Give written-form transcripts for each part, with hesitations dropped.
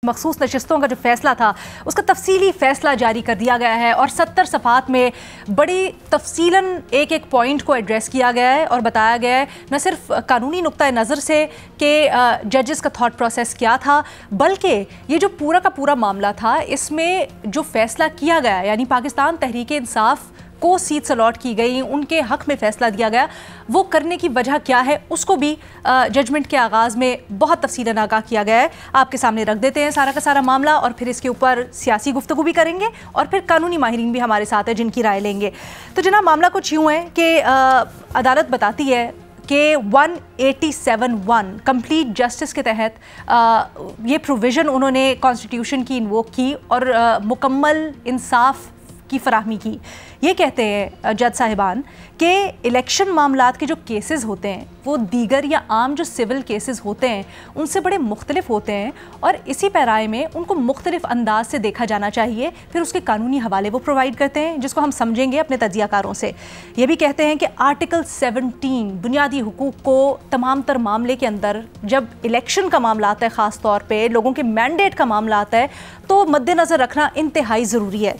मखसूस नशिस्तों का जो फैसला था उसका तफसीली फैसला जारी कर दिया गया है और 70 सफ़ात में बड़ी तफसीलन एक एक पॉइंट को एड्रेस किया गया है और बताया गया है न सिर्फ कानूनी नुक्ता नज़र से कि जजेस का थॉट प्रोसेस क्या था, बल्कि ये जो पूरा का पूरा मामला था इसमें जो फैसला किया गया यानी पाकिस्तान तहरीक इंसाफ को सीट्स अलॉट की गई, उनके हक़ में फ़ैसला दिया गया, वो करने की वजह क्या है उसको भी जजमेंट के आगाज़ में बहुत तफसीलन आगाह किया गया है। आपके सामने रख देते हैं सारा का सारा मामला और फिर इसके ऊपर सियासी गुफ्तगू भी करेंगे और फिर कानूनी माहिरीन भी हमारे साथ है जिनकी राय लेंगे। तो जनाब मामला कुछ यूँ है कि अदालत बताती है कि 187(1) कंप्लीट जस्टिस के तहत ये प्रोविज़न उन्होंने कॉन्स्टिट्यूशन की इन्वोक की और मुकम्मल इंसाफ की फराहमी की। ये कहते हैं जज साहिबान कि इलेक्शन मामलात के जो केसेस होते हैं वो दीगर या आम जो सिविल केसेस होते हैं उनसे बड़े मुख्तलिफ होते हैं और इसी पैराए में उनको मुख्तलिफ अंदाज से देखा जाना चाहिए। फिर उसके कानूनी हवाले वो प्रोवाइड करते हैं जिसको हम समझेंगे अपने तज्ज़ियाकारों से। ये भी कहते हैं कि आर्टिकल 17 बुनियादी हुकूक को तमाम तर मामले के अंदर जब इलेक्शन का मामला आता है, ख़ास तौर पर लोगों के मैंडेट का मामला आता है, तो मद्देनज़र रखना इंतहाई ज़रूरी है।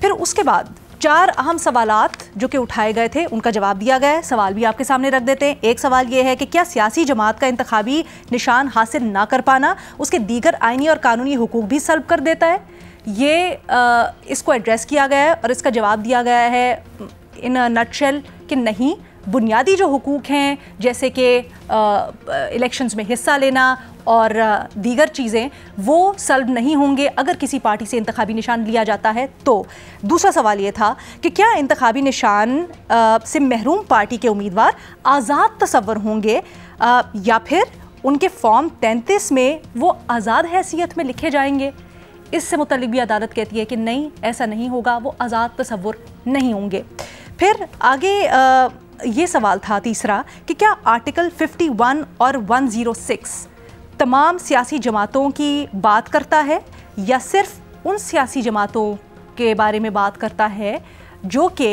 फिर उसके बाद 4 अहम सवालात जो कि उठाए गए थे उनका जवाब दिया गया है। सवाल भी आपके सामने रख देते हैं। एक सवाल ये है कि क्या सियासी जमात का इंतखाबी निशान हासिल ना कर पाना उसके दीगर आइनी और कानूनी हुकूक भी सल्ब कर देता है? ये इसको एड्रेस किया गया है और इसका जवाब दिया गया है इन नटशेल कि नहीं, बुनियादी जो हुकूक हैं जैसे कि इलेक्शंस में हिस्सा लेना और दीगर चीज़ें वो सल्ब नहीं होंगे अगर किसी पार्टी से इंतखाबी निशान लिया जाता है। तो दूसरा सवाल ये था कि क्या इंतखाबी निशान से महरूम पार्टी के उम्मीदवार आज़ाद तस्वर होंगे या फिर उनके फॉर्म 33 में वो आज़ाद हैसियत में लिखे जाएंगे? इससे मुतल्लिक भी अदालत कहती है कि नहीं, ऐसा नहीं होगा, वो आज़ाद तस्वर नहीं होंगे। फिर आगे ये सवाल था तीसरा कि क्या आर्टिकल 51 और 106 तमाम सियासी जमातों की बात करता है या सिर्फ उन सियासी जमातों के बारे में बात करता है जो कि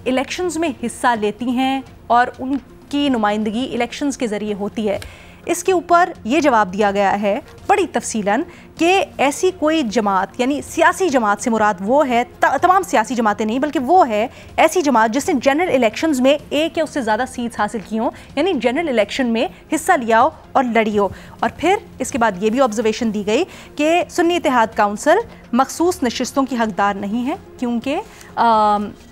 इलेक्शंस में हिस्सा लेती हैं और उनकी नुमाइंदगी इलेक्शंस के ज़रिए होती है? इसके ऊपर ये जवाब दिया गया है बड़ी तफसीलन कि ऐसी कोई जमात यानी सियासी जमात से मुराद वो है, तमाम सियासी जमातें नहीं बल्कि वो है ऐसी जमात जिसने जनरल इलेक्शंस में एक या उससे ज़्यादा सीट्स हासिल की हों, यानी जनरल इलेक्शन में हिस्सा लिया हो और लड़ी हो। और फिर इसके बाद ये भी ऑब्जर्वेशन दी गई कि सुन्नी इत्तेहाद काउंसिल मखसूस नशिस्तों की हकदार नहीं है क्योंकि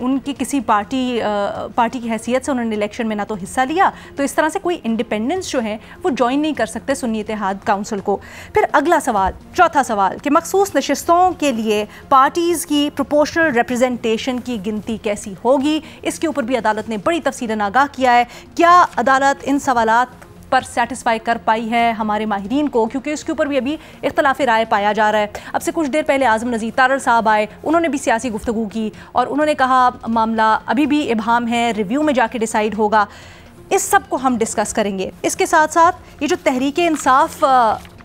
उनकी किसी पार्टी की हैसियत से उन्होंने इलेक्शन में ना तो हिस्सा लिया, तो इस तरह से कोई इंडिपेंडेंस जो है वो ज्वाइन नहीं कर सकते सुन्नी इत्तेहाद काउंसिल को। फिर अगला सवाल, चौथा सवाल कि मखसूस नशिस्तों के लिए पार्टीज़ की प्रोपोर्शनल रिप्रेजेंटेशन की गिनती कैसी होगी? इसके ऊपर भी अदालत ने बड़ी तफसीलन आगाह किया है। क्या अदालत इन सवालात पर सेटिस्फाई कर पाई है हमारे माहिरीन को, क्योंकि इसके ऊपर भी अभी इख्तलाफ राय पाया जा रहा है। अब से कुछ देर पहले आज़म नज़ीर तारड़ साहब आए, उन्होंने भी सियासी गुफ्तगू की और उन्होंने कहा मामला अभी भी इबहाम है, रिव्यू में जाके डिसाइड होगा। इस सब को हम डिस्कस करेंगे। इसके साथ साथ ये जो तहरीक इंसाफ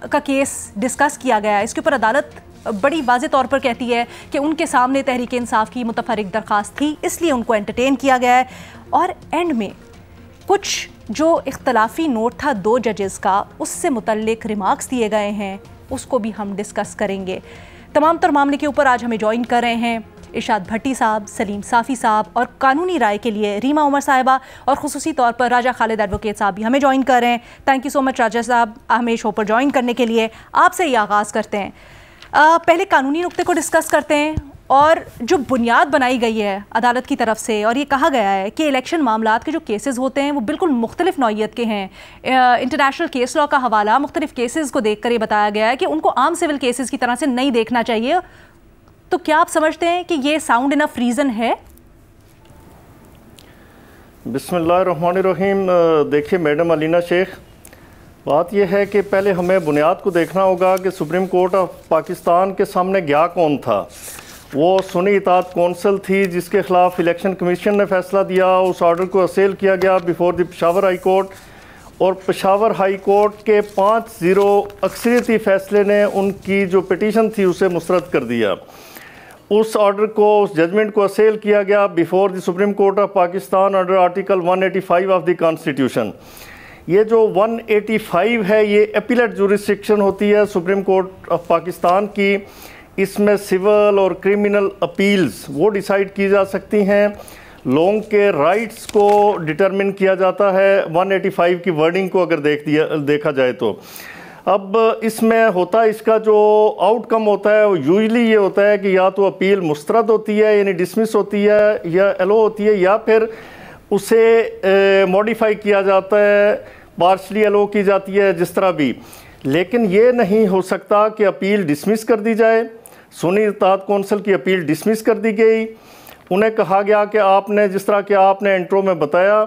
का केस डिस्कस किया गया है इसके ऊपर अदालत बड़ी वाज़े तौर पर कहती है कि उनके सामने तहरीक इंसाफ की मुतफरिक दरख्वास्त थी, इसलिए उनको एंटरटेन किया गया है। और एंड में कुछ जो इख्तलाफी नोट था 2 जजेस का, उससे मुतल्लिक रिमार्क्स दिए गए हैं, उसको भी हम डिस्कस करेंगे। तमाम तर मामले के ऊपर आज हमें ज्वाइन कर रहे हैं इरशाद भट्टी साहब, सलीम साफ़ी साहब और कानूनी राय के लिए रीमा उमर साहिबा और ख़ुसूसी तौर पर राजा खालिद एडवोकेट साहब भी हमें ज्वाइन कर रहे हैं। थैंक यू सो मच राजा साहब हमें शो पर ज्वाइन करने के लिए। आपसे ये आगाज़ करते हैं, पहले कानूनी नुक्ते को डिस्कस करते हैं और जो बुनियाद बनाई गई है अदालत की तरफ से, और ये कहा गया है कि इलेक्शन मामलात के जो केसेस होते हैं वो बिल्कुल मुख्तलिफ नौइयत के हैं। इंटरनेशनल केस लॉ का हवाला मुख्तलिफ केसेस को देख कर ये बताया गया है कि उनको आम सिविल केसेस की तरह से नहीं देखना चाहिए। तो क्या आप समझते हैं कि ये साउंड इनफ रीज़न है? बिस्मिल्लाहिर्रहमानिर्रहीम। देखिए मैडम अलीना शेख, बात यह है कि पहले हमें बुनियाद को देखना होगा कि सुप्रीम कोर्ट ऑफ पाकिस्तान के सामने गया कौन था। वो सुन्नी इत्तेहाद काउंसिल थी जिसके ख़िलाफ़ इलेक्शन कमीशन ने फ़ैसला दिया, उस ऑर्डर को असेल किया गया before the Peshawar high court, और पेशावर हाई कोर्ट के 5-0 अक्सरियती फ़ैसले ने उनकी जो पिटीशन थी उसे मुस्तरद कर दिया। उस ऑर्डर को, उस जजमेंट को असेल किया गया before the supreme court of Pakistan under article 185 of the constitution. یہ جو 185 ہے یہ اپیلیٹ جورسڈکشن ہوتی ہے سپریم کورٹ آف پاکستان کی. اس میں سول اور کرمنل اپیلز وہ ڈیسائیڈ کی جا سکتی ہیں. لوگوں کے رائٹس کو ڈٹرمن کیا جاتا ہے 185 کی ورڈنگ کو اگر دیکھا جائے تو. اب اس میں ہوتا ہے اس کا جو آؤٹ کم ہوتا ہے وہ یوزلی یہ ہوتا ہے کہ یا تو اپیل مسترد ہوتی ہے یعنی ڈسمس ہوتی ہے یا ایلو ہوتی ہے یا پھر اسے موڈیفائی کیا جاتا ہے, پارشلی ایلو کی جاتی ہے, جس طرح بھی. لیکن یہ نہیں ہو سکتا کہ اپیل ڈسمس کر دی جائے. سنی اتحاد کونسل کی اپیل ڈسمس کر دی گئی. انہیں کہا گیا کہ آپ نے جس طرح کہ آپ نے انٹرو میں بتایا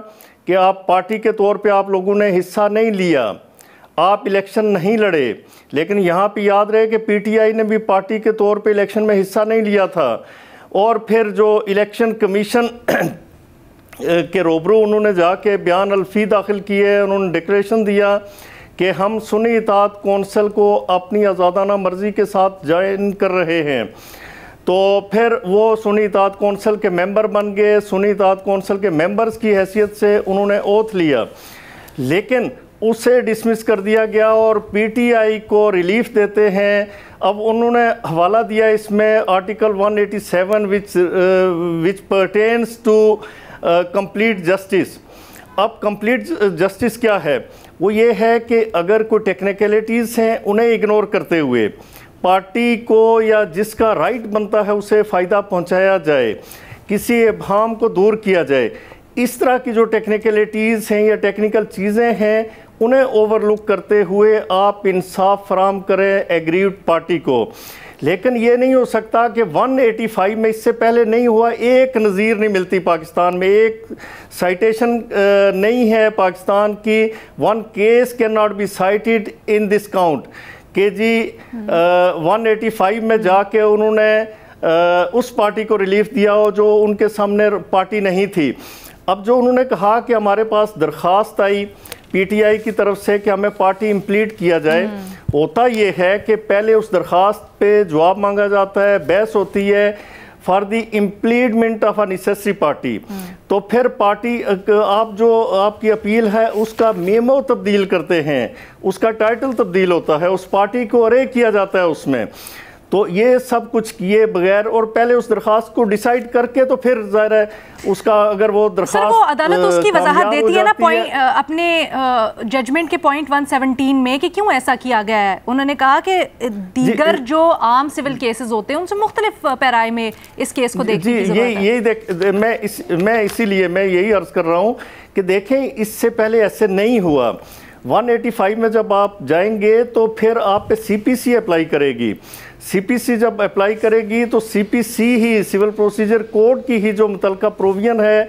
کہ آپ پارٹی کے طور پہ آپ لوگوں نے حصہ نہیں لیا, آپ الیکشن نہیں لڑے. لیکن یہاں پہ یاد رہے کہ پی ٹی آئی نے بھی پارٹی کے طور پہ الیکشن میں حصہ نہیں لیا تھا. اور پھر جو الیکشن کمیشن کے روبرو انہوں نے جا کے بیان الفی داخل کیے, انہوں نے ڈکلیریشن دیا کہ ہم سنی اتحاد کونسل کو اپنی آزادانہ مرضی کے ساتھ جوائن کر رہے ہیں. تو پھر وہ سنی اتحاد کونسل کے ممبر بن گئے. سنی اتحاد کونسل کے ممبرز کی حیثیت سے انہوں نے اوتھ لیا, لیکن اسے ڈسمس کر دیا گیا اور پی ٹی آئی کو ریلیف دیتے ہیں. اب انہوں نے حوالہ دیا اس میں article 187 which pertains to complete justice. اب کمپلیٹ جسٹس کیا ہے؟ وہ یہ ہے کہ اگر کوئی ٹیکنیکلٹیز ہیں انہیں اگنور کرتے ہوئے پارٹی کو یا جس کا رائٹ بنتا ہے اسے فائدہ پہنچایا جائے, کسی ابہام کو دور کیا جائے. اس طرح کی جو ٹیکنیکلٹیز ہیں یا ٹیکنیکل چیزیں ہیں انہیں اوور لک کرتے ہوئے آپ انصاف فراہم کریں ایگریوڈ پارٹی کو. لیکن یہ نہیں ہو سکتا کہ 185 میں اس سے پہلے نہیں ہوا, ایک نظیر نہیں ملتی پاکستان میں, ایک سائٹیشن نہیں ہے پاکستان کی. One case can not be cited in this count کہ جی 185 میں جا کے انہوں نے اس پارٹی کو ریلیف دیا ہو جو ان کے سامنے پارٹی نہیں تھی. اب جو انہوں نے کہا کہ ہمارے پاس درخواست آئی پی ٹی آئی کی طرف سے کہ ہمیں پارٹی امپلیٹ کیا جائے, ہوتا یہ ہے کہ پہلے اس درخواست پہ جواب مانگا جاتا ہے, بحث ہوتی ہے for the implementation of a necessary party. تو پھر پارٹی آپ جو آپ کی اپیل ہے اس کا میمو تبدیل کرتے ہیں, اس کا ٹائٹل تبدیل ہوتا ہے, اس پارٹی کو ارے کیا جاتا ہے اس میں. تو یہ سب کچھ کیے بغیر اور پہلے اس درخواست کو ڈیسائیڈ کر کے تو پھر ظاہر ہے اس کا اگر وہ درخواست وہ عدالت اس کی وضاحت دیتی ہے نا اپنے ججمنٹ کے پوائنٹ 117 میں کہ کیوں ایسا کیا گیا ہے. انہوں نے کہا کہ دیگر جو عام سول کیسز ہوتے ہیں ان سے مختلف پیرائے میں اس کیس کو دیکھنے کی ضرورت ہے. میں اسی لیے میں یہی عرض کر رہا ہوں کہ دیکھیں اس سے پہلے ایسے نہیں ہوا. 185 میں جب آپ جائیں گے تو پھر آپ پہ سی پی سی اپلائی کرے گی. سی پی سی جب اپلائی کرے گی تو سی پی سی ہی سول پروسیجر کوڈ کی ہی جو متعلقہ پروویژن ہے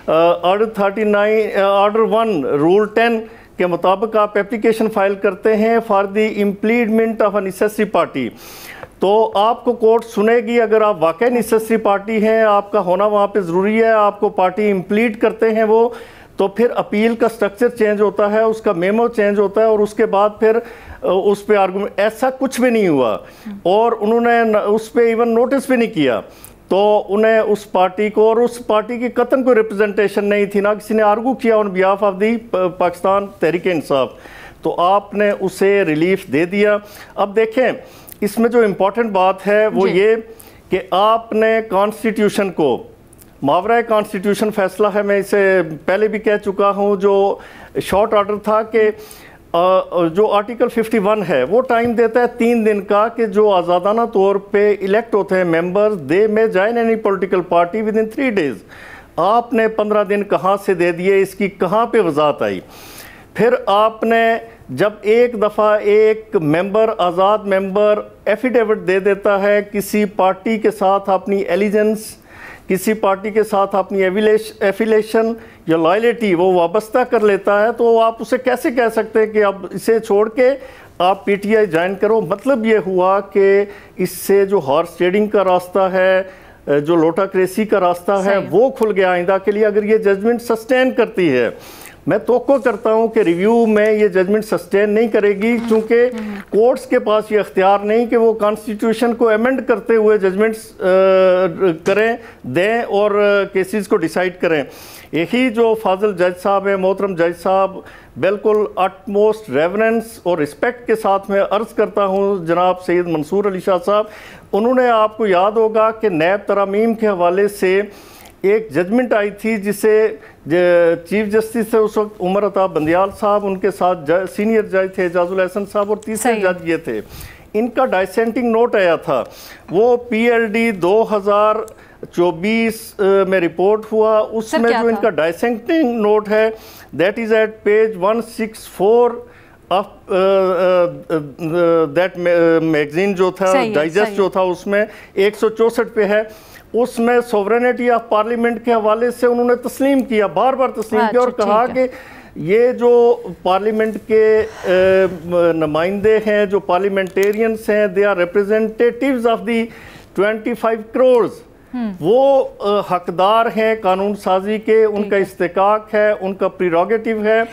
آرڈر 1 رول 10 کے مطابق آپ اپلیکیشن فائل کرتے ہیں for the implementation of a necessary party. تو آپ کو کورٹ سنے گی اگر آپ واقعی نیسیسری پارٹی ہیں, آپ کا ہونا وہاں پہ ضروری ہے, آپ کو پارٹی امپلیٹ کرتے ہیں وہ, تو پھر اپیل کا سٹرکچر چینج ہوتا ہے, اس کا میمو چینج ہوتا ہے اور اس کے بعد پھر اس پہ آرگومنٹ. ایسا کچھ بھی نہیں ہوا اور انہوں نے اس پہ ایون نوٹس بھی نہیں کیا. تو انہیں اس پارٹی کو اور اس پارٹی کی قطعاً کوئی ریپرزنٹیشن نہیں تھی, نہ کسی نے آرگو کیا آن behalf of the Pakistan Tehreek Insaf. تو آپ نے اسے ریلیف دے دیا. اب دیکھیں اس میں جو امپورٹنٹ بات ہے وہ یہ کہ آپ نے کانسٹیٹیوشن کو ماورائے کانسٹیٹیوشن فیصلہ ہے, میں اسے پہلے بھی کہہ چکا ہوں, جو شارٹ آرڈر تھا کہ جو آرٹیکل 51 ہے وہ ٹائم دیتا ہے 3 دن کا کہ جو آزادانہ طور پہ الیکٹ ہوتے ہیں ممبرز دے میں join any political party with in 3 days. آپ نے 15 دن کہاں سے دے دیے, اس کی کہاں پہ وضاحت آئی؟ پھر آپ نے جب ایک دفعہ ایک ممبر آزاد ممبر ایفیڈیوٹ دے دیتا ہے کسی پارٹی کے ساتھ اپنی ایلیجنس, کسی پارٹی کے ساتھ اپنی ایفیلیشن یا لائلٹی وہ وابستہ کر لیتا ہے, تو آپ اسے کیسے کہہ سکتے ہیں کہ اب اسے چھوڑ کے آپ پی ٹی آئی جوائن کرو؟ مطلب یہ ہوا کہ اس سے جو ہارس ٹریڈنگ کا راستہ ہے, جو لوٹا کریسی کا راستہ ہے, وہ کھل گیا آئندہ کے لیے اگر یہ ججمنٹ سسٹین کرتی ہے. मैं तवक्को करता हूँ कि रिव्यू में ये जजमेंट सस्टेन नहीं करेगी, क्योंकि कोर्ट्स के पास ये अख्तियार नहीं कि वो कॉन्स्टिट्यूशन को अमेंड करते हुए जजमेंट्स करें, दें और केसेस को डिसाइड करें। यही जो फाजिल जज साहब हैं, मोहतरम जज साहब, बिल्कुल अटमोस्ट रेवरेंस और रिस्पेक्ट के साथ मैं अर्ज़ करता हूँ जनाब सैयद मंसूर अली शाह साहब, उन्होंने, आपको याद होगा कि नैब तरामीम के हवाले से एक जजमेंट आई थी जिसे चीफ जस्टिस से उस वक्त उमर अता बंदियाल साहब, उनके साथ सीनियर जज थे एजाजुल हसन साहब और तीसरे जज ये थे, इनका डाइसेंटिंग नोट आया था। वो PLD 2024 में रिपोर्ट हुआ, उसमें जो इनका डाइसेंटिंग नोट है that is at page 164 of that magazine जो था, डाइजेस्ट जो था, उसमें 164 पे है। उसमें सोवरेनिटी ऑफ पार्लियामेंट के हवाले से उन्होंने तस्लीम किया, बार बार तस्लीम किया और कहा कि ये जो पार्लियामेंट के नुमाइंदे हैं, जो पार्लियामेंटेरियंस हैं, they are representatives of the 25 crore, वो हकदार हैं कानून साजी के, उनका इस्तेकाक है, उनका प्रीरोगेटिव है